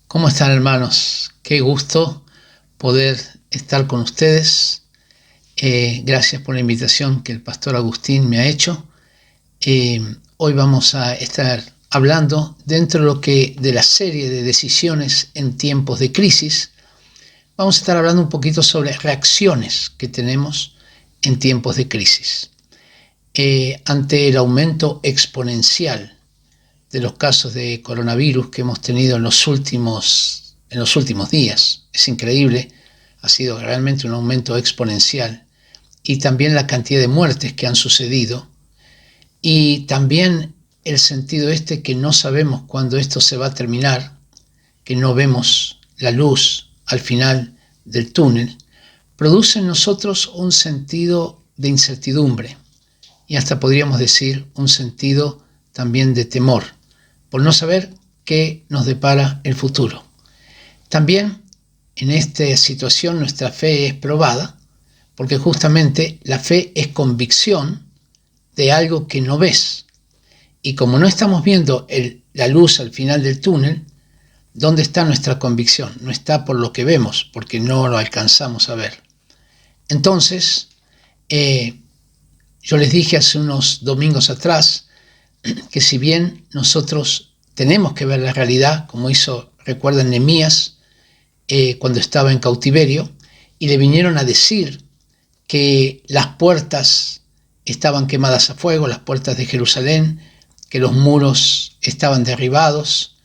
¿Cómo están, hermanos? Qué gusto poder estar con ustedes. Gracias por la invitación que el pastor Agustín me ha hecho. Hoy vamos a estar hablando dentro de la serie de decisiones en tiempos de crisis. Vamos a estar hablando un poquito sobre reacciones que tenemos en tiempos de crisis. Ante el aumento exponencial de los casos de coronavirus que hemos tenido en los últimos días. Es increíble, ha sido realmente un aumento exponencial. Y también la cantidad de muertes que han sucedido. Y también el sentido que no sabemos cuándo esto se va a terminar, que no vemos la luz al final del túnel, produce en nosotros un sentido de incertidumbre y hasta podríamos decir un sentido también de temor, por no saber qué nos depara el futuro. También en esta situación nuestra fe es probada, porque justamente la fe es convicción de algo que no ves. Y como no estamos viendo la luz al final del túnel, ¿dónde está nuestra convicción? No está por lo que vemos, porque no lo alcanzamos a ver. Entonces, yo les dije hace unos domingos atrás, que si bien nosotros tenemos que ver la realidad, como recuerdan Nehemías, cuando estaba en cautiverio, y le vinieron a decir que las puertas estaban quemadas a fuego, las puertas de Jerusalén, que los muros estaban derribados,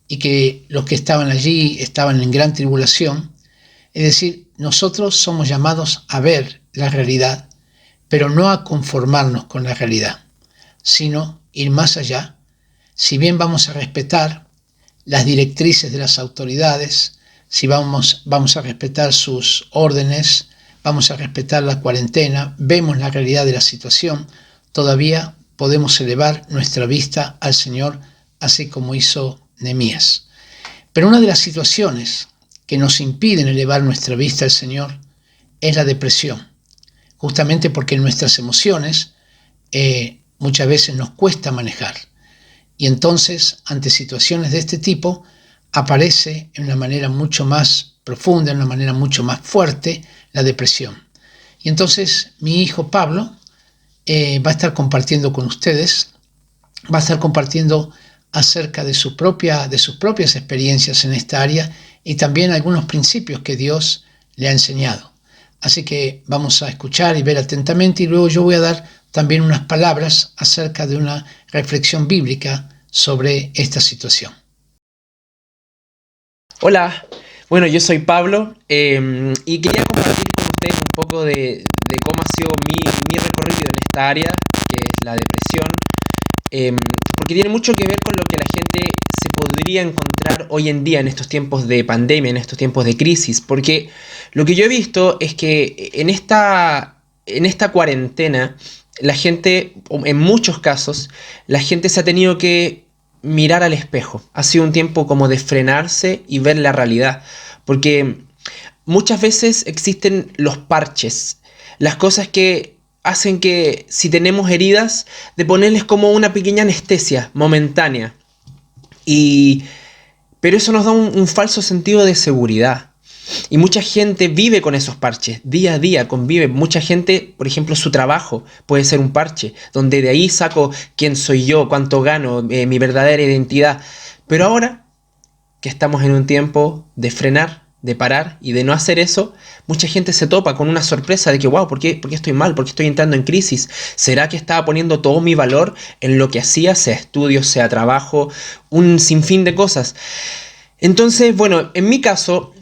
y que los que estaban allí estaban en gran tribulación. Es decir, nosotros somos llamados a ver la realidad, pero no a conformarnos con la realidad, sino ir más allá. Si bien vamos a respetar las directrices de las autoridades, si vamos a respetar sus órdenes, vamos a respetar la cuarentena, vemos la realidad de la situación, todavía podemos elevar nuestra vista al Señor, así como hizo Nehemías. Pero una de las situaciones que nos impiden elevar nuestra vista al Señor es la depresión, justamente porque nuestras emociones muchas veces nos cuesta manejar. Y entonces, ante situaciones de este tipo, aparece en una manera mucho más profunda, en una manera mucho más fuerte, la depresión. Y entonces mi hijo Pablo va a estar compartiendo con ustedes, va a estar compartiendo acerca de sus propias experiencias en esta área y también algunos principios que Dios le ha enseñado. Así que vamos a escuchar y ver atentamente, y luego yo voy a dar también unas palabras acerca de una reflexión bíblica sobre esta situación. Hola, bueno, yo soy Pablo y quería compartir con ustedes un poco de cómo ha sido mi recorrido en esta área, que es la depresión, porque tiene mucho que ver con lo que la gente se podría encontrar hoy en día en estos tiempos de pandemia, en estos tiempos de crisis, porque lo que yo he visto es que en esta cuarentena, la gente, en muchos casos, la gente se ha tenido que mirar al espejo. Ha sido un tiempo como de frenarse y ver la realidad, porque muchas veces existen los parches, las cosas que hacen que si tenemos heridas, de ponerles como una pequeña anestesia momentánea. Pero eso nos da un falso sentido de seguridad. Y mucha gente vive con esos parches, día a día convive. Mucha gente, por ejemplo, su trabajo puede ser un parche, donde de ahí saco quién soy yo, cuánto gano, mi verdadera identidad. Pero ahora que estamos en un tiempo de frenar, de parar y de no hacer eso, mucha gente se topa con una sorpresa de que, wow, ¿por qué estoy mal? ¿Por qué estoy entrando en crisis? ¿Será que estaba poniendo todo mi valor en lo que hacía, sea estudios, sea trabajo, un sinfín de cosas? Entonces, bueno, en mi caso,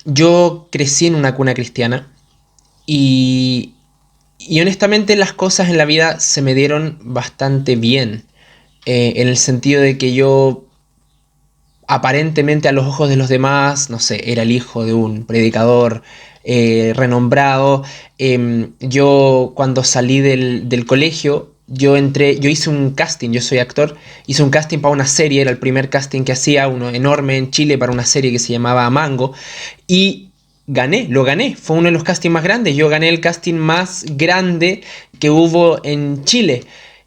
yo crecí en una cuna cristiana y, y honestamente las cosas en la vida se me dieron bastante bien, en el sentido de que yo aparentemente a los ojos de los demás, no sé, era el hijo de un predicador renombrado. Yo cuando salí del colegio, yo hice un casting, yo soy actor, hice un casting para una serie, era el primer casting que hacía, uno enorme en Chile para una serie que se llamaba Mango, y lo gané, fue uno de los castings más grandes, yo gané el casting más grande que hubo en Chile.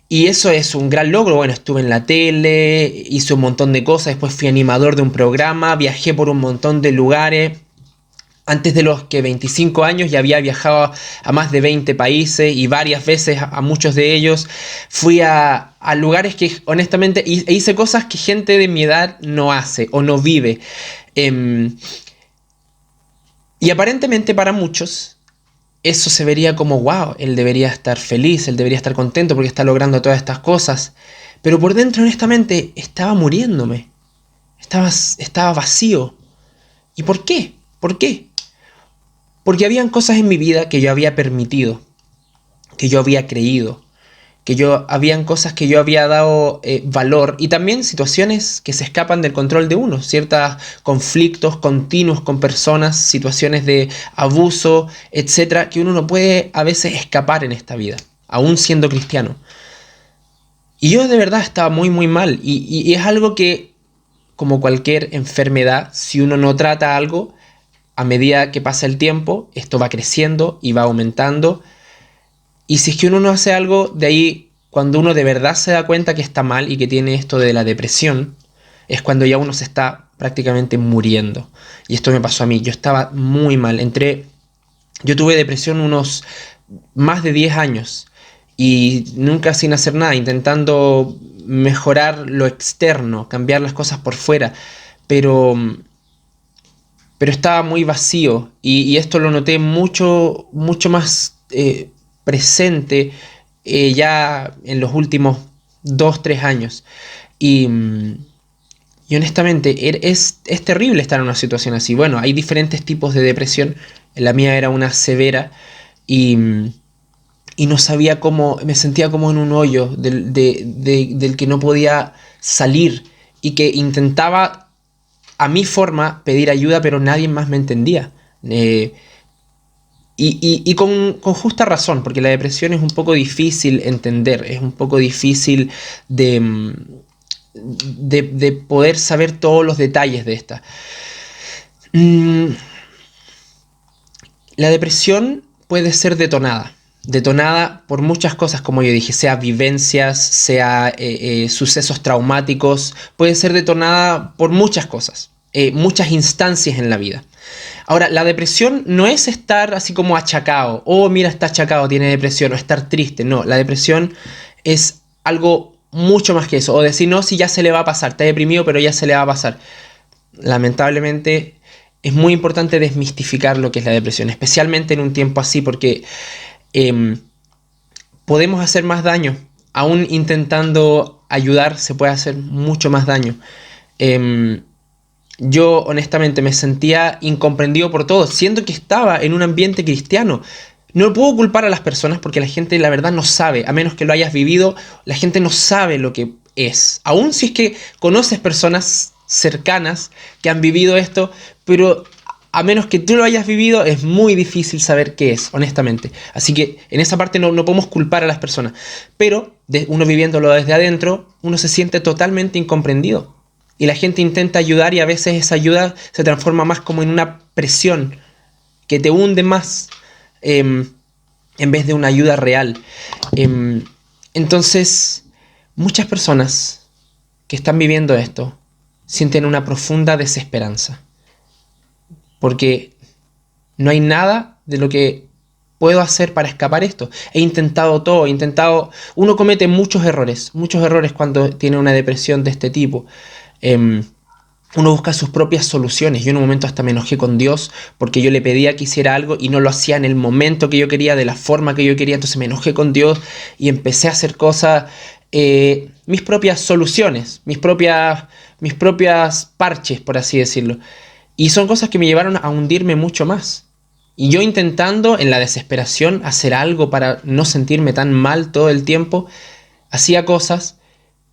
Y eso es un gran logro. Bueno, estuve en la tele, hice un montón de cosas, después fui animador de un programa, viajé por un montón de lugares. Antes de los que 25 años ya había viajado a más de 20 países y varias veces a muchos de ellos. Fui a lugares que honestamente hice cosas que gente de mi edad no hace o no vive. Y aparentemente para muchos eso se vería como, wow, él debería estar feliz, él debería estar contento porque está logrando todas estas cosas. Pero por dentro honestamente estaba muriéndome. Estaba vacío. ¿Y por qué? ¿Por qué? Porque habían cosas en mi vida que yo había permitido, que yo había creído, habían cosas que yo había dado valor y también situaciones que se escapan del control de uno, ciertos conflictos continuos con personas, situaciones de abuso, etcétera, que uno no puede a veces escapar en esta vida, aún siendo cristiano. Y yo de verdad estaba muy muy mal y es algo que, como cualquier enfermedad, si uno no trata algo, a medida que pasa el tiempo, esto va creciendo y va aumentando. Y si es que uno no hace algo, de ahí, cuando uno de verdad se da cuenta que está mal y que tiene esto de la depresión, es cuando ya uno se está prácticamente muriendo. Y esto me pasó a mí. Yo estaba muy mal. Yo tuve depresión unos más de 10 años. Y nunca sin hacer nada, intentando mejorar lo externo, cambiar las cosas por fuera. Pero estaba muy vacío y esto lo noté mucho, mucho más presente ya en los últimos 2, 3 años. Y, y honestamente es terrible estar en una situación así. Bueno, hay diferentes tipos de depresión. La mía era una severa y, y no sabía cómo, me sentía como en un hoyo del que no podía salir y que intentaba a mi forma pedir ayuda, pero nadie más me entendía. Y con justa razón, porque la depresión es un poco difícil entender, es un poco difícil de poder saber todos los detalles de esta. La depresión puede ser detonada por muchas cosas, como yo dije, sea vivencias, sea sucesos traumáticos, puede ser detonada por muchas cosas, muchas instancias en la vida. Ahora, la depresión no es estar así como achacado, oh mira está achacado, tiene depresión, o estar triste, no, la depresión es algo mucho más que eso, o decir no, si ya se le va a pasar, está deprimido pero ya se le va a pasar. Lamentablemente es muy importante desmistificar lo que es la depresión, especialmente en un tiempo así, porque podemos hacer más daño. Aún intentando ayudar se puede hacer mucho más daño. Yo honestamente me sentía incomprendido por todos, siendo que estaba en un ambiente cristiano. No puedo culpar a las personas porque la gente la verdad no sabe, a menos que lo hayas vivido, la gente no sabe lo que es. Aún si es que conoces personas cercanas que han vivido esto, pero a menos que tú lo hayas vivido, es muy difícil saber qué es, honestamente. Así que en esa parte no podemos culpar a las personas. Pero uno viviéndolo desde adentro, uno se siente totalmente incomprendido. Y la gente intenta ayudar y a veces esa ayuda se transforma más como en una presión que te hunde más en vez de una ayuda real. Entonces, muchas personas que están viviendo esto sienten una profunda desesperanza. Porque no hay nada de lo que puedo hacer para escapar esto. He intentado todo, Uno comete muchos errores cuando tiene una depresión de este tipo. Uno busca sus propias soluciones. Yo en un momento hasta me enojé con Dios porque yo le pedía que hiciera algo y no lo hacía en el momento que yo quería, de la forma que yo quería. Entonces me enojé con Dios y empecé a hacer cosas, mis propias soluciones, mis propias parches, por así decirlo. Y son cosas que me llevaron a hundirme mucho más. Y yo intentando en la desesperación hacer algo para no sentirme tan mal todo el tiempo, hacía cosas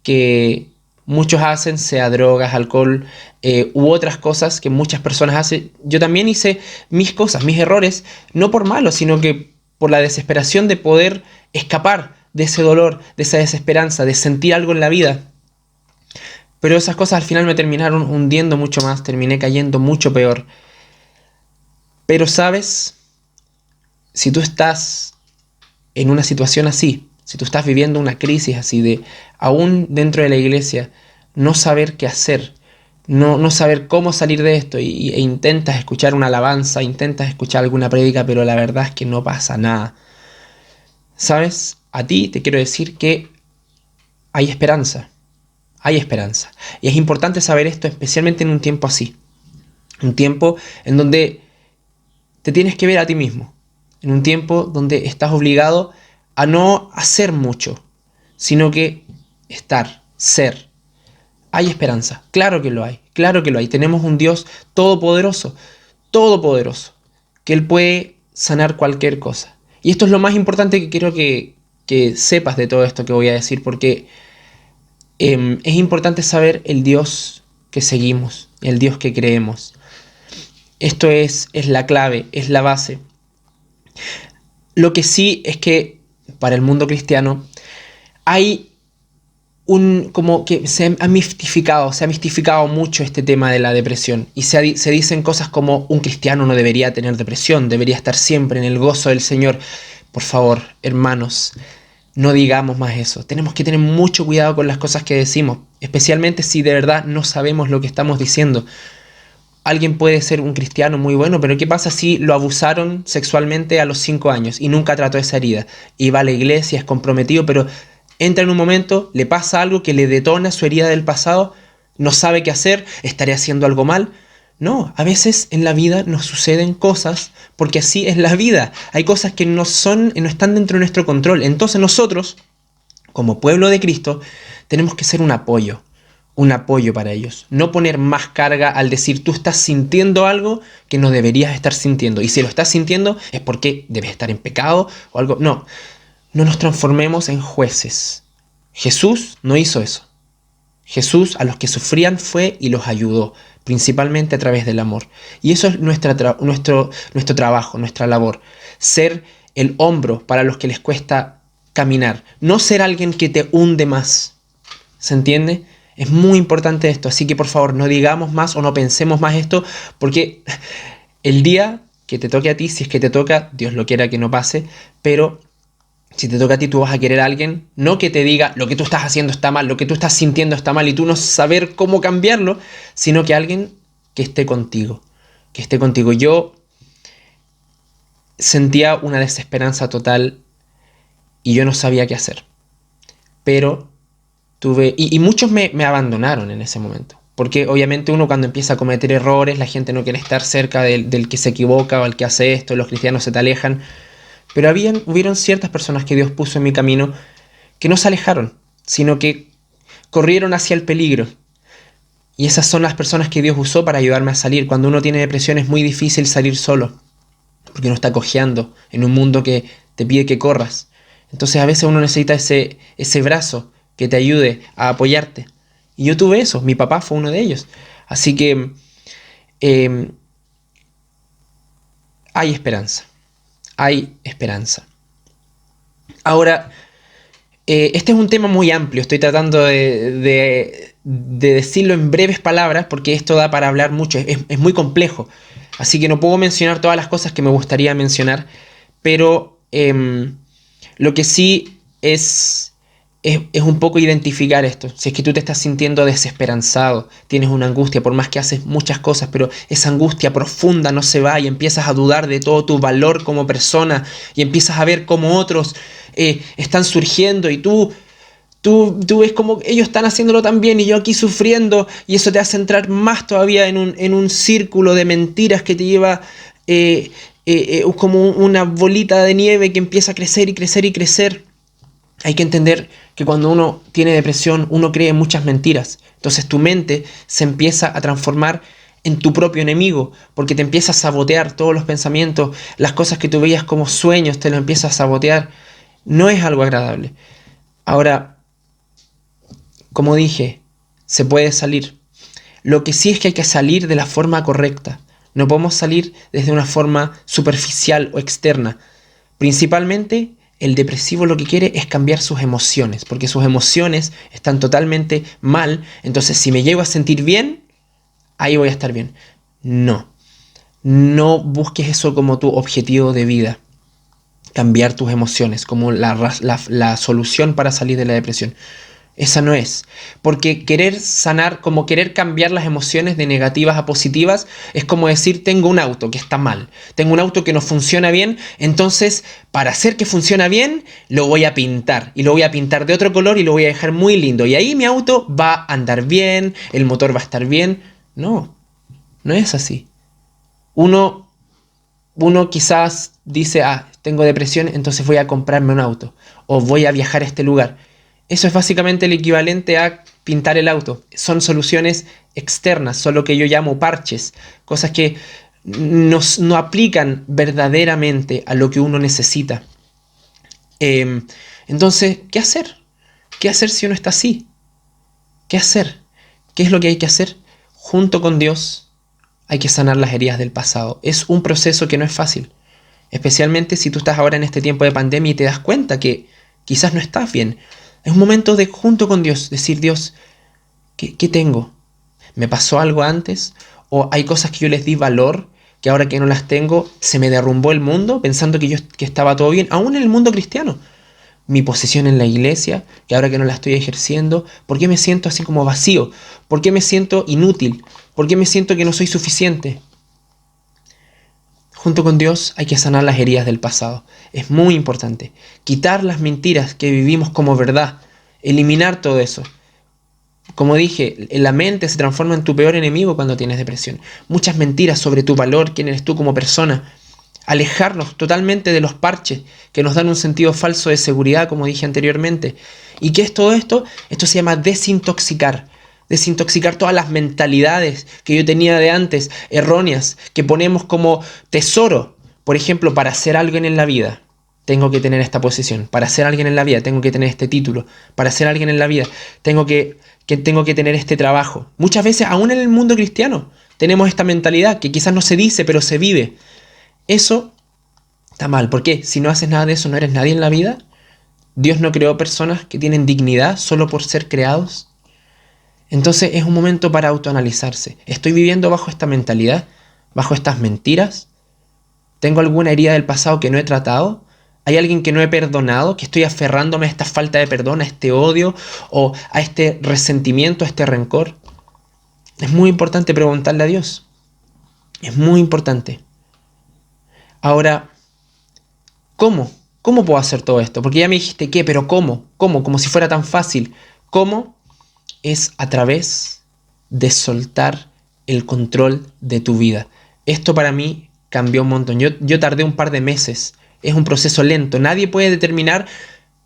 que muchos hacen, sea drogas, alcohol, u otras cosas que muchas personas hacen. Yo también hice mis cosas, mis errores, no por malo, sino que por la desesperación de poder escapar de ese dolor, de esa desesperanza, de sentir algo en la vida. Pero esas cosas al final me terminaron hundiendo mucho más, terminé cayendo mucho peor. Pero sabes, si tú estás en una situación así, si tú estás viviendo una crisis así de, aún dentro de la iglesia, no saber qué hacer, no saber cómo salir de esto e intentas escuchar una alabanza, intentas escuchar alguna prédica, pero la verdad es que no pasa nada. ¿Sabes? A ti te quiero decir que hay esperanza. Hay esperanza. Y es importante saber esto, especialmente en un tiempo así. Un tiempo en donde te tienes que ver a ti mismo. En un tiempo donde estás obligado a no hacer mucho, sino que estar, ser. Hay esperanza. Claro que lo hay. Claro que lo hay. Tenemos un Dios todopoderoso. Todopoderoso. Que Él puede sanar cualquier cosa. Y esto es lo más importante que quiero que sepas de todo esto que voy a decir, porque es importante saber el Dios que seguimos, el Dios que creemos. Esto es la clave, es la base. Lo que sí es que para el mundo cristiano hay como que se ha mistificado mucho este tema de la depresión. Y se dicen cosas como un cristiano no debería tener depresión, debería estar siempre en el gozo del Señor. Por favor, hermanos, no digamos más eso. Tenemos que tener mucho cuidado con las cosas que decimos, especialmente si de verdad no sabemos lo que estamos diciendo. Alguien puede ser un cristiano muy bueno, pero ¿qué pasa si lo abusaron sexualmente a los 5 años y nunca trató esa herida? Y va a la iglesia, es comprometido, pero entra en un momento, le pasa algo que le detona su herida del pasado, no sabe qué hacer, estaré haciendo algo mal. No, a veces en la vida nos suceden cosas porque así es la vida. Hay cosas que no están dentro de nuestro control. Entonces nosotros, como pueblo de Cristo, tenemos que ser un apoyo para ellos. No poner más carga al decir tú estás sintiendo algo que no deberías estar sintiendo. Y si lo estás sintiendo es porque debes estar en pecado o algo. No nos transformemos en jueces. Jesús no hizo eso. Jesús a los que sufrían fue y los ayudó, principalmente a través del amor. Y eso es nuestro trabajo, nuestra labor. Ser el hombro para los que les cuesta caminar. No ser alguien que te hunde más. ¿Se entiende? Es muy importante esto. Así que por favor no digamos más o no pensemos más esto, porque el día que te toque a ti, si es que te toca, Dios lo quiera que no pase, pero si te toca a ti, tú vas a querer a alguien, no que te diga lo que tú estás haciendo está mal, lo que tú estás sintiendo está mal y tú no saber cómo cambiarlo, sino que alguien que esté contigo, que esté contigo. Yo sentía una desesperanza total y yo no sabía qué hacer. Pero y muchos me abandonaron en ese momento. Porque obviamente uno cuando empieza a cometer errores, la gente no quiere estar cerca del que se equivoca o el que hace esto, los cristianos se te alejan. Pero hubieron ciertas personas que Dios puso en mi camino que no se alejaron, sino que corrieron hacia el peligro. Y esas son las personas que Dios usó para ayudarme a salir. Cuando uno tiene depresión es muy difícil salir solo, porque uno está cojeando en un mundo que te pide que corras. Entonces a veces uno necesita ese brazo que te ayude a apoyarte. Y yo tuve eso, mi papá fue uno de ellos. Así que hay esperanza. Hay esperanza. Ahora, este es un tema muy amplio. Estoy tratando de decirlo en breves palabras porque esto da para hablar mucho. Es muy complejo. Así que no puedo mencionar todas las cosas que me gustaría mencionar. Pero lo que sí es un poco identificar esto. Si es que tú te estás sintiendo desesperanzado, tienes una angustia, por más que haces muchas cosas, pero esa angustia profunda no se va y empiezas a dudar de todo tu valor como persona y empiezas a ver cómo otros están surgiendo y tú ves como ellos están haciéndolo tan bien y yo aquí sufriendo, y eso te hace entrar más todavía en un círculo de mentiras que te lleva como una bolita de nieve que empieza a crecer y crecer y crecer. Hay que entender que cuando uno tiene depresión, uno cree en muchas mentiras. Entonces tu mente se empieza a transformar en tu propio enemigo, porque te empieza a sabotear todos los pensamientos, las cosas que tú veías como sueños, te lo empieza a sabotear. No es algo agradable. Ahora, como dije, se puede salir. Lo que sí es que hay que salir de la forma correcta. No podemos salir desde una forma superficial o externa. Principalmente, el depresivo lo que quiere es cambiar sus emociones, porque sus emociones están totalmente mal. Entonces, si me llego a sentir bien, ahí voy a estar bien. No busques eso como tu objetivo de vida. cambiar tus emociones como la solución para salir de la depresión. Esa no es. Porque querer sanar, como querer cambiar las emociones de negativas a positivas, es como decir, tengo un auto que está mal, tengo un auto que no funciona bien, entonces para hacer que funcione bien, lo voy a pintar. Y lo voy a pintar de otro color y lo voy a dejar muy lindo. Y ahí mi auto va a andar bien, el motor va a estar bien. No, no es así. Uno quizás dice, tengo depresión, entonces voy a comprarme un auto. O voy a viajar a este lugar. Eso es básicamente el equivalente a pintar el auto. Son soluciones externas, son lo que yo llamo parches, cosas que no aplican verdaderamente a lo que uno necesita. Entonces, ¿qué hacer? ¿Qué hacer si uno está así? ¿Qué hacer? ¿Qué es lo que hay que hacer? Junto con Dios hay que sanar las heridas del pasado. Es un proceso que no es fácil, especialmente si tú estás ahora en este tiempo de pandemia y te das cuenta que quizás no estás bien. Es un momento de, junto con Dios, decir, Dios, ¿qué tengo? ¿Me pasó algo antes? ¿O hay cosas que yo les di valor, que ahora que no las tengo, se me derrumbó el mundo, pensando que estaba todo bien? Aún en el mundo cristiano. Mi posición en la iglesia, que ahora que no la estoy ejerciendo, ¿por qué me siento así como vacío? ¿Por qué me siento inútil? ¿Por qué me siento que no soy suficiente? Junto con Dios hay que sanar las heridas del pasado. Es muy importante. Quitar las mentiras que vivimos como verdad. Eliminar todo eso. Como dije, la mente se transforma en tu peor enemigo cuando tienes depresión. Muchas mentiras sobre tu valor, quién eres tú como persona. Alejarnos totalmente de los parches que nos dan un sentido falso de seguridad, como dije anteriormente. ¿Y qué es todo esto? Esto se llama desintoxicar. Desintoxicar todas las mentalidades que yo tenía de antes, erróneas, que ponemos como tesoro. Por ejemplo, para ser alguien en la vida, tengo que tener esta posición. Para ser alguien en la vida, tengo que tener este título. Para ser alguien en la vida, tengo que tener este trabajo. Muchas veces, aún en el mundo cristiano, tenemos esta mentalidad que quizás no se dice, pero se vive. Eso está mal. ¿Por qué? Si no haces nada de eso, no eres nadie en la vida. Dios no creó personas que tienen dignidad solo por ser creados. Entonces es un momento para autoanalizarse. ¿Estoy viviendo bajo esta mentalidad? ¿Bajo estas mentiras? ¿Tengo alguna herida del pasado que no he tratado? ¿Hay alguien que no he perdonado? ¿Que estoy aferrándome a esta falta de perdón, a este odio o a este resentimiento, a este rencor? Es muy importante preguntarle a Dios. Es muy importante. Ahora, ¿cómo? ¿Cómo puedo hacer todo esto? Porque ya me dijiste ¿qué? Pero ¿cómo? ¿Cómo? Como si fuera tan fácil. ¿Cómo? Es a través de soltar el control de tu vida. Esto para mí cambió un montón. Yo tardé un par de meses. Es un proceso lento. Nadie puede determinar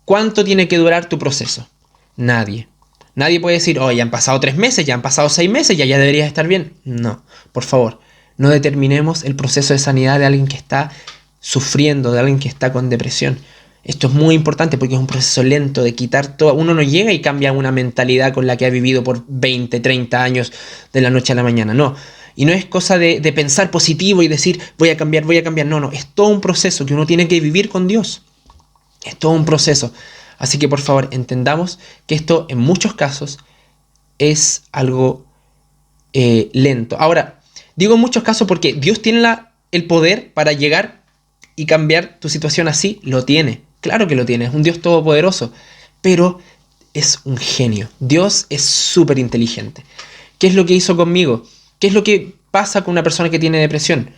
cuánto tiene que durar tu proceso. Nadie. Nadie puede decir, ya han pasado 3 meses, ya han pasado 6 meses, ya deberías estar bien. No, por favor, no determinemos el proceso de sanidad de alguien que está sufriendo, de alguien que está con depresión. Esto es muy importante porque es un proceso lento de quitar todo. Uno no llega y cambia una mentalidad con la que ha vivido por 20, 30 años de la noche a la mañana. No. Y no es cosa de pensar positivo y decir voy a cambiar. No. Es todo un proceso que uno tiene que vivir con Dios. Es todo un proceso. Así que por favor entendamos que esto en muchos casos es algo lento. Ahora, digo en muchos casos porque Dios tiene el poder para llegar y cambiar tu situación así. Lo tiene. Claro que lo tiene, es un Dios todopoderoso, pero es un genio. Dios es súper inteligente. ¿Qué es lo que hizo conmigo? ¿Qué es lo que pasa con una persona que tiene depresión?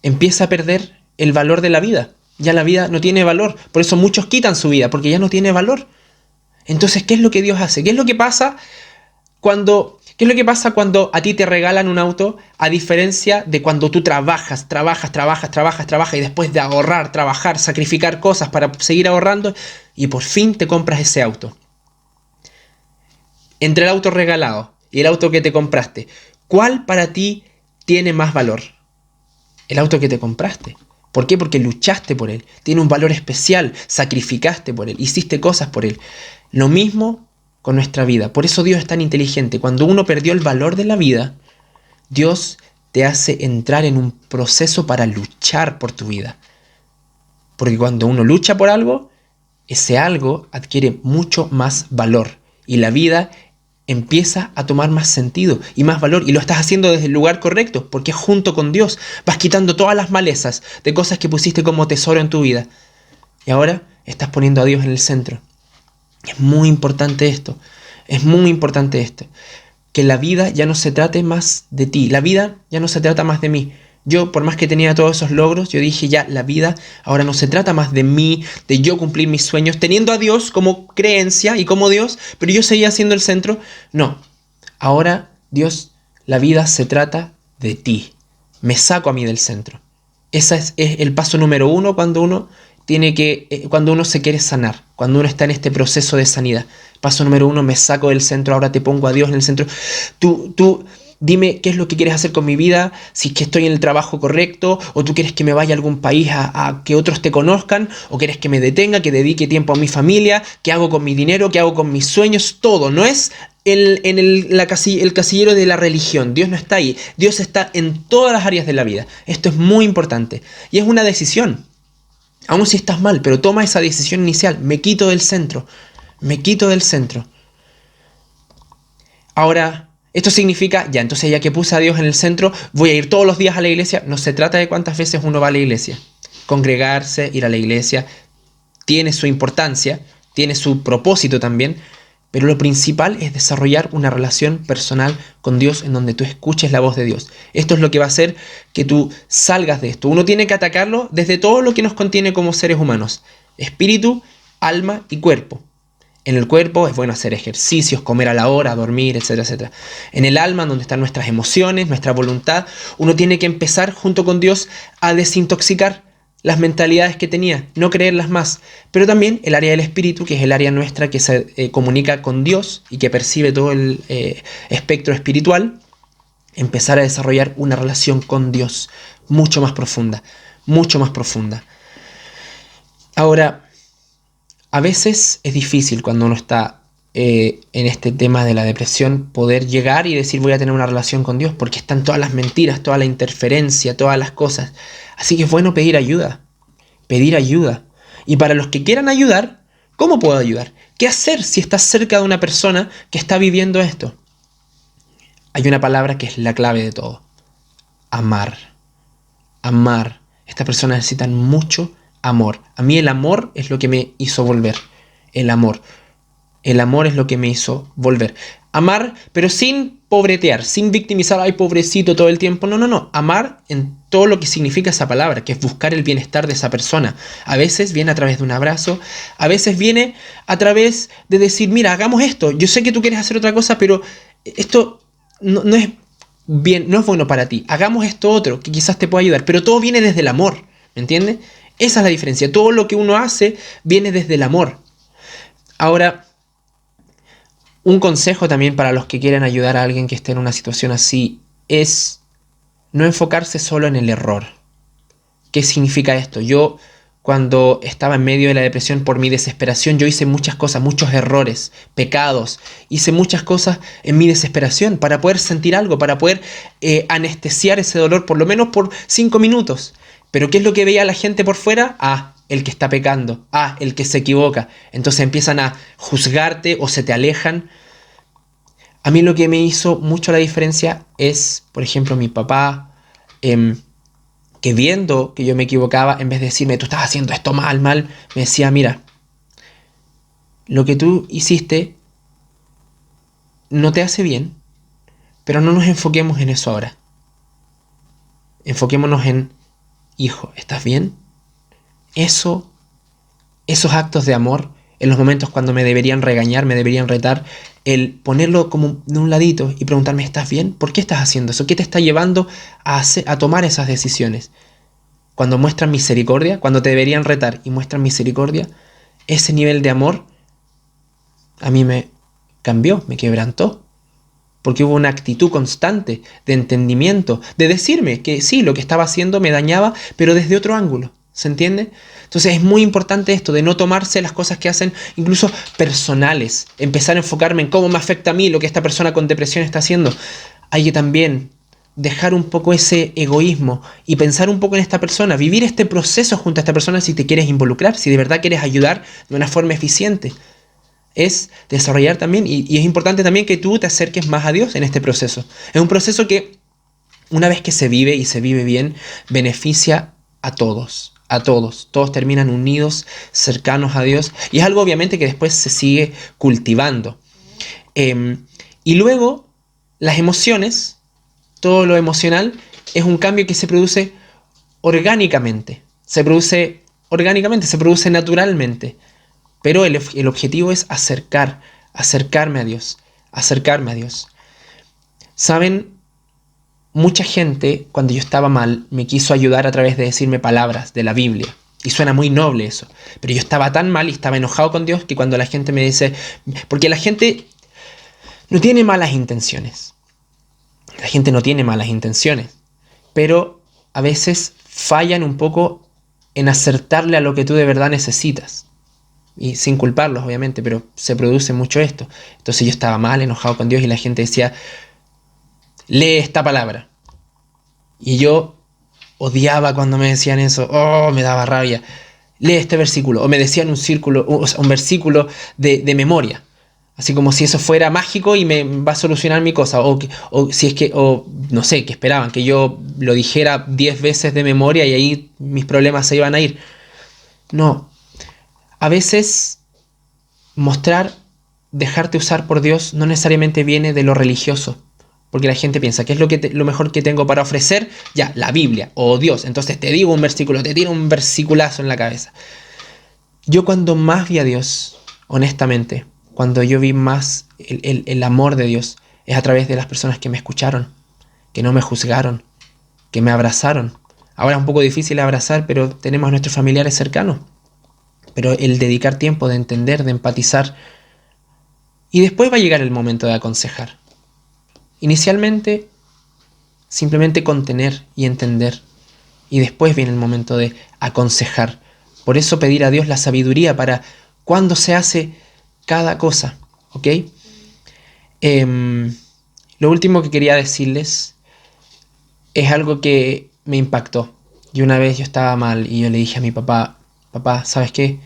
Empieza a perder el valor de la vida. Ya la vida no tiene valor. Por eso muchos quitan su vida, porque ya no tiene valor. Entonces, ¿qué es lo que Dios hace? ¿Qué es lo que pasa cuando a ti te regalan un auto, a diferencia de cuando tú trabajas y después de ahorrar, trabajar, sacrificar cosas para seguir ahorrando y por fin te compras ese auto? Entre el auto regalado y el auto que te compraste, ¿cuál para ti tiene más valor? El auto que te compraste. ¿Por qué? Porque luchaste por él. Tiene un valor especial, sacrificaste por él, hiciste cosas por él. Lo mismo con nuestra vida. Por eso Dios es tan inteligente. Cuando uno perdió el valor de la vida, Dios te hace entrar en un proceso para luchar por tu vida. Porque cuando uno lucha por algo, ese algo adquiere mucho más valor. Y la vida empieza a tomar más sentido y más valor. Y lo estás haciendo desde el lugar correcto, porque junto con Dios vas quitando todas las malezas de cosas que pusiste como tesoro en tu vida. Y ahora estás poniendo a Dios en el centro. Es muy importante esto. Es muy importante esto. Que la vida ya no se trate más de ti. La vida ya no se trata más de mí. Yo, por más que tenía todos esos logros, yo dije ya, la vida ahora no se trata más de mí, de yo cumplir mis sueños, teniendo a Dios como creencia y como Dios, pero yo seguía siendo el centro. No, ahora Dios, la vida se trata de ti. Me saco a mí del centro. Ese es el paso número uno cuando uno cuando uno se quiere sanar, cuando uno está en este proceso de sanidad. Paso número uno, me saco del centro, ahora te pongo a Dios en el centro. Tú dime qué es lo que quieres hacer con mi vida, si es que estoy en el trabajo correcto, o tú quieres que me vaya a algún país a que otros te conozcan, o quieres que me detenga, que dedique tiempo a mi familia, qué hago con mi dinero, qué hago con mis sueños, todo. No es el casillero de la religión. Dios no está ahí. Dios está en todas las áreas de la vida. Esto es muy importante. Y es una decisión. Aún si estás mal, pero toma esa decisión inicial. Me quito del centro. Me quito del centro. Ahora, esto significa, ya, entonces ya que puse a Dios en el centro, voy a ir todos los días a la iglesia. No se trata de cuántas veces uno va a la iglesia. Congregarse, ir a la iglesia, tiene su importancia, tiene su propósito también, pero lo principal es desarrollar una relación personal con Dios en donde tú escuches la voz de Dios. Esto es lo que va a hacer que tú salgas de esto. Uno tiene que atacarlo desde todo lo que nos contiene como seres humanos. Espíritu, alma y cuerpo. En el cuerpo es bueno hacer ejercicios, comer a la hora, dormir, etcétera, etcétera. En el alma, donde están nuestras emociones, nuestra voluntad, uno tiene que empezar junto con Dios a desintoxicar las mentalidades que tenía, no creerlas más. Pero también el área del espíritu, que es el área nuestra que se comunica con Dios y que percibe todo el espectro espiritual, empezar a desarrollar una relación con Dios mucho más profunda, mucho más profunda. Ahora, a veces es difícil cuando uno está en este tema de la depresión poder llegar y decir voy a tener una relación con Dios, porque están todas las mentiras, toda la interferencia, todas las cosas. Así que es bueno pedir ayuda, pedir ayuda. Y para los que quieran ayudar, ¿cómo puedo ayudar? ¿Qué hacer si estás cerca de una persona que está viviendo esto? Hay una palabra que es la clave de todo. Amar. Amar. Estas personas necesitan mucho amor. A mí el amor es lo que me hizo volver. El amor. El amor es lo que me hizo volver. Amar, pero sin pobretear, sin victimizar, ay, pobrecito todo el tiempo. No, no, no. Amar en todo lo que significa esa palabra, que es buscar el bienestar de esa persona. A veces viene a través de un abrazo, a veces viene a través de decir, mira, hagamos esto. Yo sé que tú quieres hacer otra cosa, pero esto no es bien, no es bueno para ti. Hagamos esto otro, que quizás te pueda ayudar. Pero todo viene desde el amor, ¿me entiendes? Esa es la diferencia. Todo lo que uno hace viene desde el amor. Ahora, un consejo también para los que quieren ayudar a alguien que esté en una situación así es no enfocarse solo en el error. ¿Qué significa esto? Yo, cuando estaba en medio de la depresión por mi desesperación, yo hice muchas cosas, muchos errores, pecados. Hice muchas cosas en mi desesperación para poder sentir algo, para poder anestesiar ese dolor por lo menos por 5 minutos. Pero ¿qué es lo que veía la gente por fuera? El que está pecando, el que se equivoca. Entonces empiezan a juzgarte o se te alejan. A mí lo que me hizo mucho la diferencia es, por ejemplo, mi papá, que viendo que yo me equivocaba, en vez de decirme, tú estás haciendo esto mal, me decía, mira, lo que tú hiciste no te hace bien, pero no nos enfoquemos en eso ahora. Enfoquémonos en, hijo, ¿estás bien? Esos actos de amor, en los momentos cuando me deberían regañar, me deberían retar, el ponerlo como de un ladito y preguntarme, ¿estás bien? ¿Por qué estás haciendo eso? ¿Qué te está llevando a tomar esas decisiones? Cuando muestran misericordia, cuando te deberían retar y muestran misericordia, ese nivel de amor a mí me cambió, me quebrantó. Porque hubo una actitud constante de entendimiento, de decirme que sí, lo que estaba haciendo me dañaba, pero desde otro ángulo. ¿Se entiende? Entonces es muy importante esto de no tomarse las cosas que hacen incluso personales. Empezar a enfocarme en cómo me afecta a mí lo que esta persona con depresión está haciendo. Hay que también dejar un poco ese egoísmo y pensar un poco en esta persona. Vivir este proceso junto a esta persona si te quieres involucrar, si de verdad quieres ayudar de una forma eficiente. Es desarrollar también, y es importante también que tú te acerques más a Dios en este proceso. Es un proceso que una vez que se vive y se vive bien, beneficia a todos, a todos. Todos terminan unidos, cercanos a Dios. Y es algo obviamente que después se sigue cultivando. Y luego las emociones, todo lo emocional, es un cambio que se produce orgánicamente. Se produce naturalmente. Pero el objetivo es acercarme a Dios. ¿Saben? Mucha gente, cuando yo estaba mal, me quiso ayudar a través de decirme palabras de la Biblia. Y suena muy noble eso. Pero yo estaba tan mal y estaba enojado con Dios que cuando la gente me dice... Porque la gente no tiene malas intenciones. La gente no tiene malas intenciones. Pero a veces fallan un poco en acertarle a lo que tú de verdad necesitas. Y sin culparlos, obviamente, pero se produce mucho esto. Entonces yo estaba mal, enojado con Dios y la gente decía... Lee esta palabra. Y yo odiaba cuando me decían eso. Oh, me daba rabia. Lee este versículo. O me decían un versículo de memoria. Así como si eso fuera mágico y me va a solucionar mi cosa. O si es que, no sé, que esperaban que yo lo dijera 10 veces de memoria y ahí mis problemas se iban a ir. No. A veces dejarte usar por Dios no necesariamente viene de lo religioso. Porque la gente piensa, ¿qué es lo mejor que tengo para ofrecer? Ya, la Biblia o Dios. Entonces te digo un versículo, te tiro un versiculazo en la cabeza. Yo cuando más vi a Dios, honestamente, cuando yo vi más el amor de Dios, es a través de las personas que me escucharon, que no me juzgaron, que me abrazaron. Ahora es un poco difícil abrazar, pero tenemos a nuestros familiares cercanos. Pero el dedicar tiempo de entender, de empatizar. Y después va a llegar el momento de aconsejar. Inicialmente, simplemente contener y entender. Y después viene el momento de aconsejar. Por eso pedir a Dios la sabiduría para cuándo se hace cada cosa. ¿Ok? Lo último que quería decirles es algo que me impactó. Y una vez yo estaba mal y yo le dije a mi papá, papá, ¿sabes qué?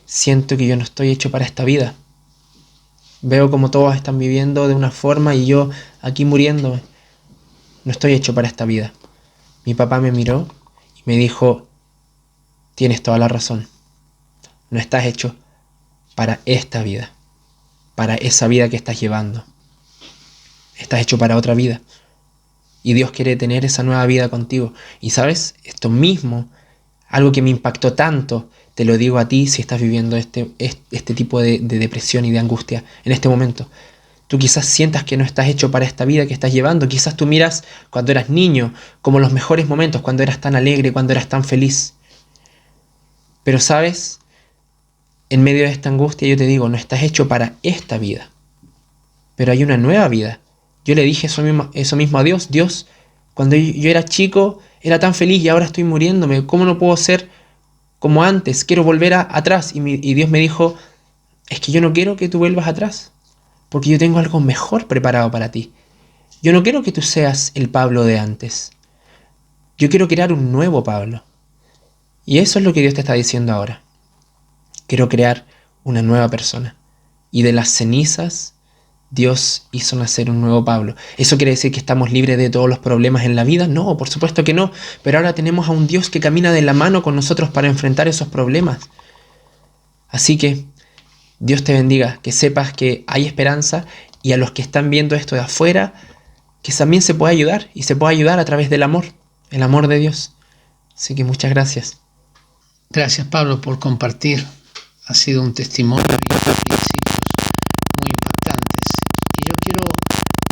Siento que yo no estoy hecho para esta vida. Veo como todos están viviendo de una forma y yo aquí muriéndome. No estoy hecho para esta vida. Mi papá me miró y me dijo, tienes toda la razón. No estás hecho para esta vida. Para esa vida que estás llevando. Estás hecho para otra vida. Y Dios quiere tener esa nueva vida contigo. Y sabes, esto mismo, algo que me impactó tanto, te lo digo a ti si estás viviendo este tipo de depresión y de angustia en este momento. Tú quizás sientas que no estás hecho para esta vida que estás llevando. Quizás tú miras cuando eras niño como los mejores momentos, cuando eras tan alegre, cuando eras tan feliz. Pero sabes, en medio de esta angustia yo te digo, no estás hecho para esta vida. Pero hay una nueva vida. Yo le dije eso mismo a Dios. Dios, cuando yo era chico, era tan feliz y ahora estoy muriéndome. ¿Cómo no puedo ser como antes? Quiero volver atrás. Y Dios me dijo, es que yo no quiero que tú vuelvas atrás. Porque yo tengo algo mejor preparado para ti. Yo no quiero que tú seas el Pablo de antes. Yo quiero crear un nuevo Pablo. Y eso es lo que Dios te está diciendo ahora. Quiero crear una nueva persona. Y de las cenizas, Dios hizo nacer un nuevo Pablo. ¿Eso quiere decir que estamos libres de todos los problemas en la vida? No, por supuesto que no. Pero ahora tenemos a un Dios que camina de la mano con nosotros para enfrentar esos problemas. Así que Dios te bendiga, que sepas que hay esperanza y a los que están viendo esto de afuera, que también se puede ayudar y se puede ayudar a través del amor, el amor de Dios. Así que muchas gracias. Gracias, Pablo, por compartir. Ha sido un testimonio y versículos muy impactantes. Y yo quiero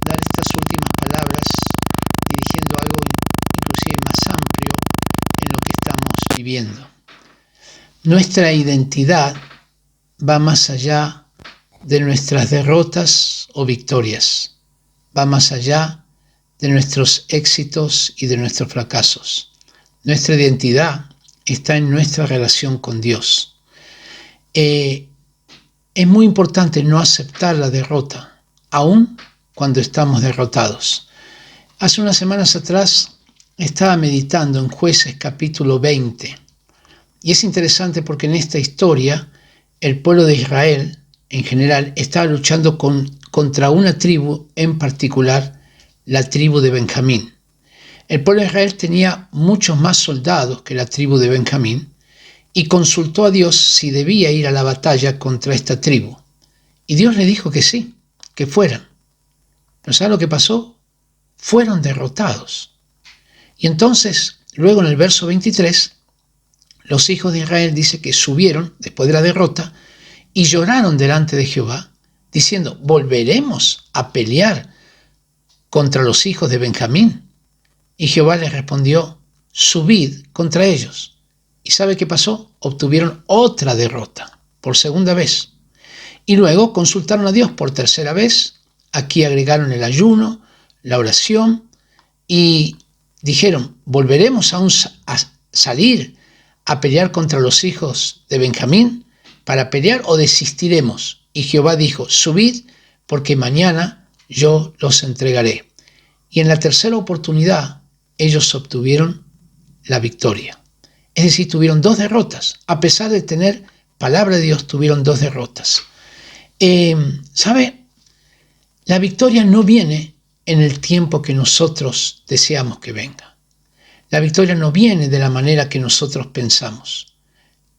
dar estas últimas palabras dirigiendo algo inclusive más amplio en lo que estamos viviendo. Nuestra identidad va más allá de nuestras derrotas o victorias. Va más allá de nuestros éxitos y de nuestros fracasos. Nuestra identidad está en nuestra relación con Dios. Es muy importante no aceptar la derrota, aun cuando estamos derrotados. Hace unas semanas atrás estaba meditando en Jueces capítulo 20. Y es interesante porque en esta historia el pueblo de Israel en general estaba luchando contra una tribu en particular, la tribu de Benjamín. El pueblo de Israel tenía muchos más soldados que la tribu de Benjamín, y consultó a Dios si debía ir a la batalla contra esta tribu. Y Dios le dijo que sí, que fueran. Pero ¿sabe lo que pasó? Fueron derrotados. Y entonces, luego en el verso 23, los hijos de Israel dice que subieron después de la derrota y lloraron delante de Jehová, diciendo, ¿volveremos a pelear contra los hijos de Benjamín? Y Jehová les respondió, subid contra ellos. ¿Y sabe qué pasó? Obtuvieron otra derrota, por segunda vez. Y luego consultaron a Dios por tercera vez. Aquí agregaron el ayuno, la oración, y dijeron, ¿volveremos aún a salir a pelear contra los hijos de Benjamín para pelear o desistiremos? Y Jehová dijo, subid, porque mañana yo los entregaré. Y en la tercera oportunidad, ellos obtuvieron la victoria. Es decir, tuvieron dos derrotas. A pesar de tener palabra de Dios, tuvieron dos derrotas. ¿Sabe? La victoria no viene en el tiempo que nosotros deseamos que venga. La victoria no viene de la manera que nosotros pensamos.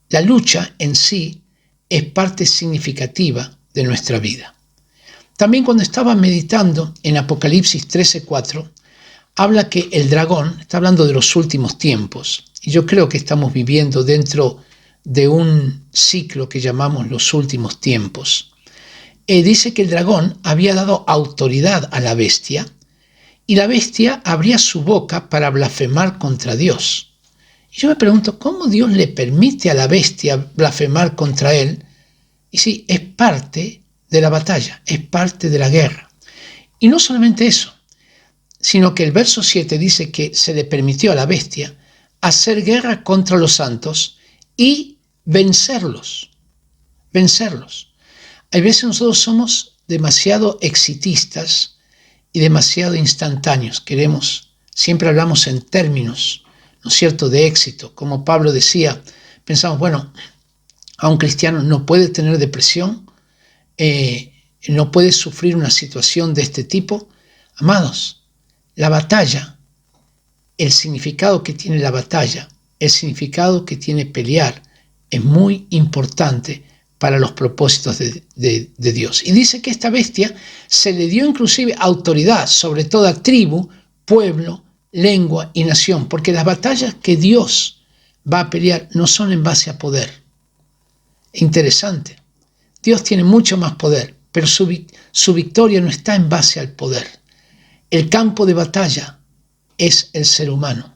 La lucha en sí es parte significativa de nuestra vida. También cuando estaba meditando en Apocalipsis 13:4, habla que el dragón, está hablando de los últimos tiempos, y yo creo que estamos viviendo dentro de un ciclo que llamamos los últimos tiempos. Dice que el dragón había dado autoridad a la bestia, y la bestia abría su boca para blasfemar contra Dios. Y yo me pregunto, ¿cómo Dios le permite a la bestia blasfemar contra él? Y sí, es parte de la batalla, es parte de la guerra. Y no solamente eso, sino que el verso 7 dice que se le permitió a la bestia hacer guerra contra los santos y vencerlos. Hay veces nosotros somos demasiado exitistas y demasiado instantáneos. Siempre hablamos en términos, ¿no es cierto?, de éxito. Como Pablo decía, pensamos, bueno, a un cristiano no puede tener depresión, no puede sufrir una situación de este tipo. Amados, la batalla, el significado que tiene la batalla, el significado que tiene pelear, es muy importante para los propósitos de Dios. Y dice que esta bestia se le dio inclusive autoridad sobre toda tribu, pueblo, lengua y nación, porque las batallas que Dios va a pelear no son en base a poder. Interesante. Dios tiene mucho más poder, pero su victoria no está en base al poder. El campo de batalla es el ser humano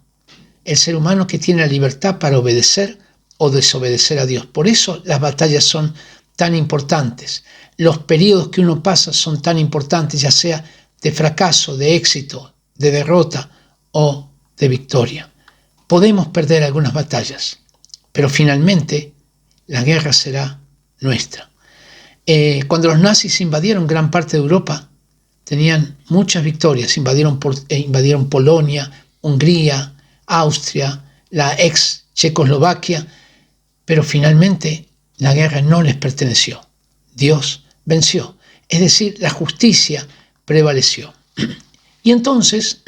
que tiene la libertad para obedecer o desobedecer a Dios. Por eso las batallas son tan importantes. Los periodos que uno pasa son tan importantes, ya sea de fracaso, de éxito, de derrota o de victoria. Podemos perder algunas batallas, pero finalmente la guerra será nuestra. Cuando los nazis invadieron gran parte de Europa, tenían muchas victorias. Invadieron Polonia, Hungría, Austria, la ex Checoslovaquia, pero finalmente la guerra no les perteneció. Dios venció, es decir, la justicia prevaleció. Y entonces,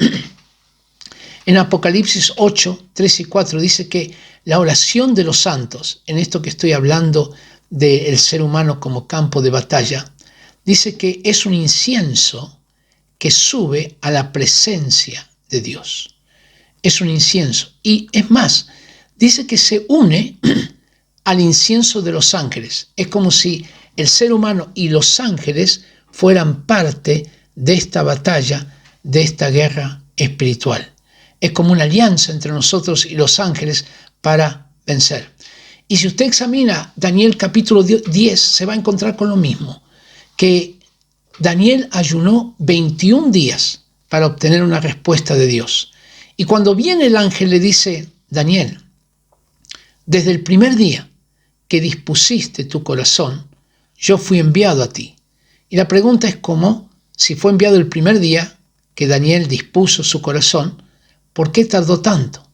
en Apocalipsis 8, 3 y 4 dice que la oración de los santos, en esto que estoy hablando del ser humano como campo de batalla, dice que es un incienso que sube a la presencia de Dios. Es un incienso. Y es más, dice que se une al incienso de los ángeles. Es como si el ser humano y los ángeles fueran parte de esta batalla, de esta guerra espiritual. Es como una alianza entre nosotros y los ángeles para vencer. Y si usted examina Daniel capítulo 10, se va a encontrar con lo mismo, que Daniel ayunó 21 días para obtener una respuesta de Dios. Y cuando viene el ángel le dice, Daniel, desde el primer día que dispusiste tu corazón, yo fui enviado a ti. Y la pregunta es cómo, si fue enviado el primer día que Daniel dispuso su corazón, ¿por qué tardó tanto?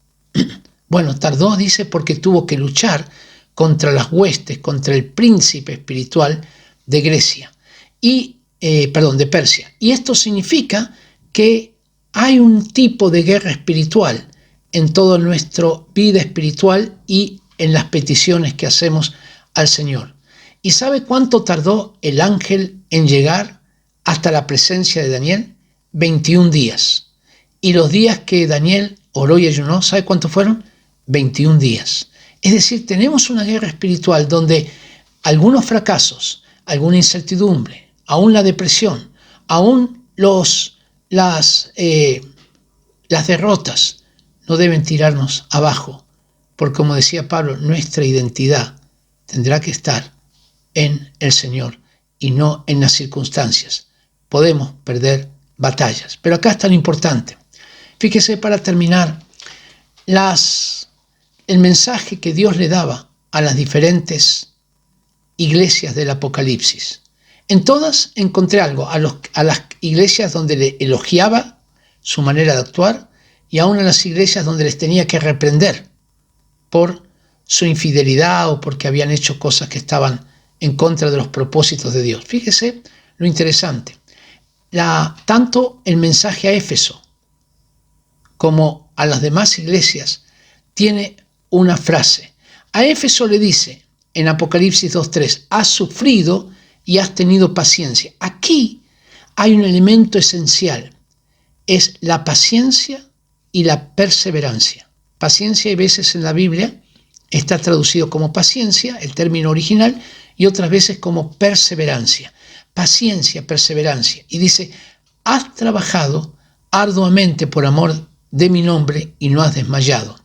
Bueno, tardó, dice, porque tuvo que luchar contra las huestes, contra el príncipe espiritual de Grecia, de Persia. Y esto significa que hay un tipo de guerra espiritual en toda nuestra vida espiritual y en las peticiones que hacemos al Señor. ¿Y sabe cuánto tardó el ángel en llegar hasta la presencia de Daniel? 21 días. Y los días que Daniel oró y ayunó, ¿sabe cuántos fueron? 21 días. Es decir, tenemos una guerra espiritual donde algunos fracasos, alguna incertidumbre, aún la depresión, aún las derrotas no deben tirarnos abajo, porque como decía Pablo, nuestra identidad tendrá que estar en el Señor y no en las circunstancias. Podemos perder batallas, pero acá está lo importante. Fíjese, para terminar, el mensaje que Dios le daba a las diferentes iglesias del Apocalipsis. En todas encontré algo, a las iglesias donde le elogiaba su manera de actuar y aún a las iglesias donde les tenía que reprender por su infidelidad o porque habían hecho cosas que estaban en contra de los propósitos de Dios. Fíjese lo interesante. Tanto el mensaje a Éfeso como a las demás iglesias tiene una frase. A Éfeso le dice en Apocalipsis 2:3, has sufrido y has tenido paciencia. Aquí hay un elemento esencial, es la paciencia y la perseverancia. Paciencia, a veces en la Biblia está traducido como paciencia, el término original, y otras veces como perseverancia. Paciencia, perseverancia. Y dice, has trabajado arduamente por amor de mi nombre y no has desmayado.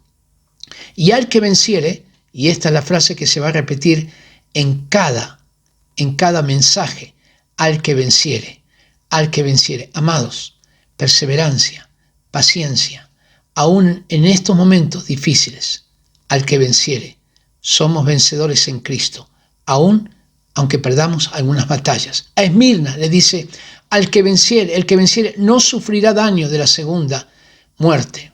Y al que venciere, y esta es la frase que se va a repetir en cada mensaje, al que venciere, amados, perseverancia, paciencia, aún en estos momentos difíciles, al que venciere, somos vencedores en Cristo, aún aunque perdamos algunas batallas. A Esmirna le dice, el que venciere no sufrirá daño de la segunda muerte.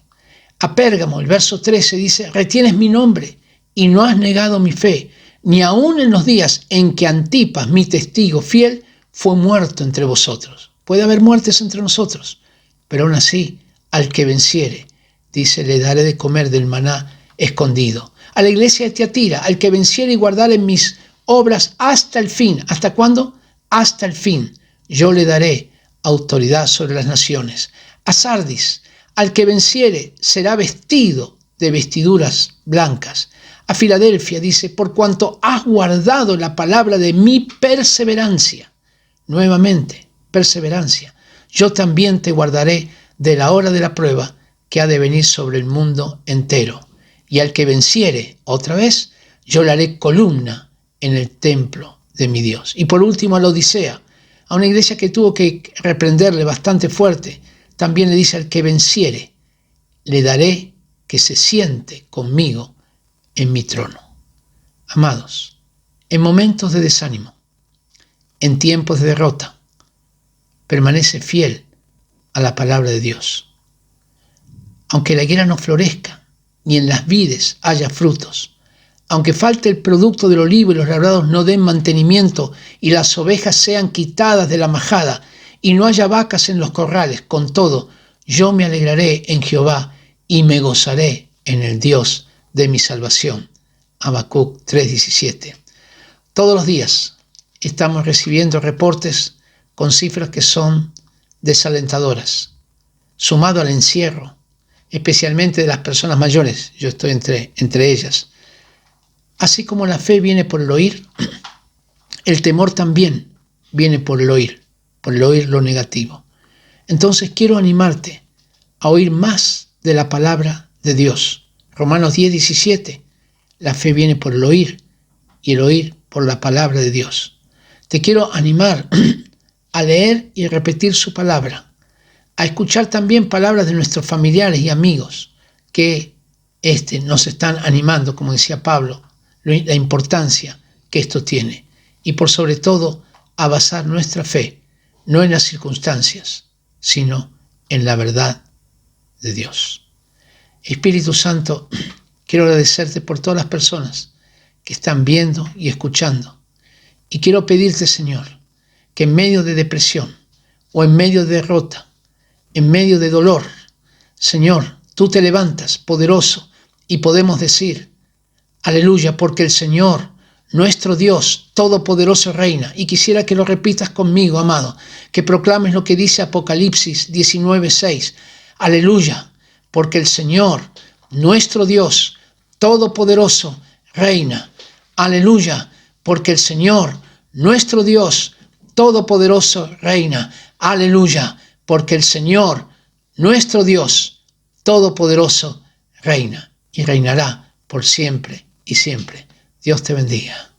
A Pérgamo, el verso 13 dice, retienes mi nombre y no has negado mi fe, ni aun en los días en que Antipas, mi testigo fiel, fue muerto entre vosotros. Puede haber muertes entre nosotros, pero aún así, al que venciere, dice, le daré de comer del maná escondido. A la iglesia de Tiatira, al que venciere y guardare mis obras hasta el fin. ¿Hasta cuándo? Hasta el fin. Yo le daré autoridad sobre las naciones. A Sardis, al que venciere será vestido de vestiduras blancas. A Filadelfia dice, por cuanto has guardado la palabra de mi perseverancia. Nuevamente, perseverancia. Yo también te guardaré de la hora de la prueba que ha de venir sobre el mundo entero. Y al que venciere, otra vez, yo le haré columna en el templo de mi Dios. Y por último a la Odisea, a una iglesia que tuvo que reprenderle bastante fuerte, también le dice, al que venciere, le daré que se siente conmigo en mi trono. Amados, en momentos de desánimo, en tiempos de derrota, permanece fiel a la palabra de Dios. Aunque la higuera no florezca, ni en las vides haya frutos, aunque falte el producto del olivo y los labrados no den mantenimiento y las ovejas sean quitadas de la majada y no haya vacas en los corrales, con todo, yo me alegraré en Jehová y me gozaré en el Dios de mi salvación. Habacuc 3:17. Todos los días estamos recibiendo reportes con cifras que son desalentadoras, sumado al encierro, especialmente de las personas mayores, yo estoy entre ellas. Así como la fe viene por el oír, el temor también viene por el oír lo negativo. Entonces quiero animarte a oír más de la palabra de Dios. Romanos 10:17, la fe viene por el oír y el oír por la palabra de Dios. Te quiero animar a leer y repetir su palabra, a escuchar también palabras de nuestros familiares y amigos que nos están animando, como decía Pablo, la importancia que esto tiene. Y por sobre todo, a basar nuestra fe, no en las circunstancias, sino en la verdad de Dios. Espíritu Santo, quiero agradecerte por todas las personas que están viendo y escuchando. Y quiero pedirte, Señor, que en medio de depresión o en medio de derrota, en medio de dolor, Señor, tú te levantas poderoso y podemos decir, Aleluya, porque el Señor, nuestro Dios Todopoderoso reina. Y quisiera que lo repitas conmigo, amado, que proclames lo que dice Apocalipsis 19:6. Aleluya, porque el Señor, nuestro Dios Todopoderoso reina. Aleluya, porque el Señor, nuestro Dios Todopoderoso reina. Aleluya, porque el Señor, nuestro Dios Todopoderoso reina y reinará por siempre y siempre. Dios te bendiga.